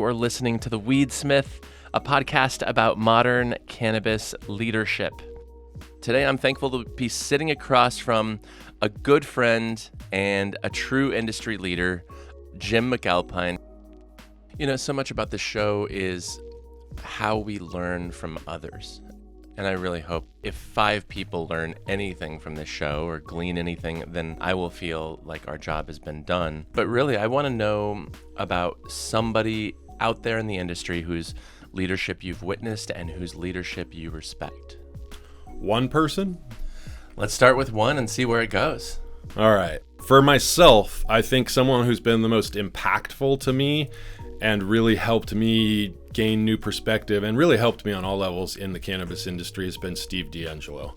are listening to the Weedsmith, a podcast about modern cannabis leadership. Today, I'm thankful to be sitting across from a good friend and a true industry leader, Jim McAlpine. You know, so much about the show is how we learn from others. And I really hope if 5 people learn anything from this show or glean anything, then I will feel like our job has been done. But really, I want to know about somebody out there in the industry whose leadership you've witnessed and whose leadership you respect. One person? Let's start with one and see where it goes. All right. For myself, I think someone who's been the most impactful to me and really helped me gain new perspective and really helped me on all levels in the cannabis industry has been Steve D'Angelo.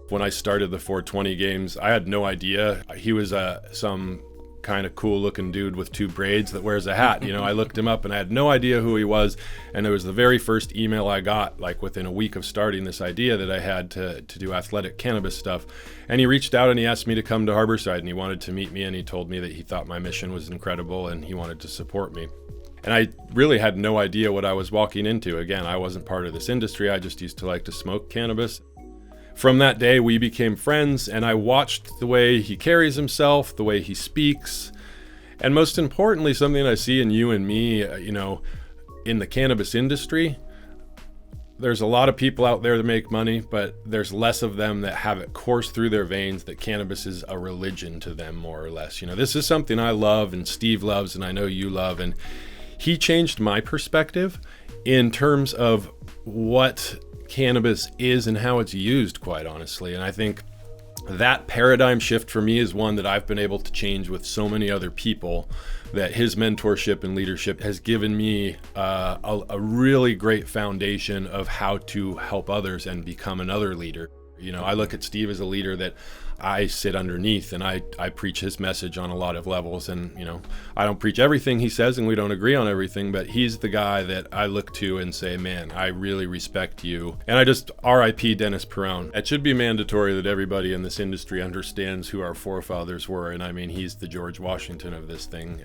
When I started the 420 games, I had no idea. He was some kind of cool looking dude with 2 braids that wears a hat. You know, I looked him up and I had no idea who he was. And it was the very first email I got, like within a week of starting this idea that I had to do athletic cannabis stuff. And he reached out and he asked me to come to Harborside and he wanted to meet me and he told me that he thought my mission was incredible and he wanted to support me. And I really had no idea what I was walking into. Again, I wasn't part of this industry. I just used to like to smoke cannabis. From that day, we became friends, and I watched the way he carries himself, the way he speaks, and most importantly, something I see in you and me, in the cannabis industry. There's a lot of people out there that make money, but there's less of them that have it course through their veins that cannabis is a religion to them, more or less. You know, this is something I love, and Steve loves, and I know you love, and he changed my perspective in terms of what cannabis is and how it's used, quite honestly. And I think that paradigm shift for me is one that I've been able to change with so many other people, that his mentorship and leadership has given me a really great foundation of how to help others and become another leader. You know, I look at Steve as a leader that I sit underneath and I preach his message on a lot of levels. And, you know, I don't preach everything he says and we don't agree on everything, but he's the guy that I look to and say, man, I really respect you. And I just RIP Dennis Perone. It should be mandatory that everybody in this industry understands who our forefathers were. And I mean, he's the George Washington of this thing.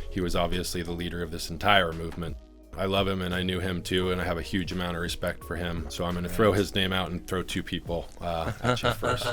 He was obviously the leader of this entire movement. I love him and I knew him too, and I have a huge amount of respect for him. So I'm going to throw his name out and throw 2 people at you first.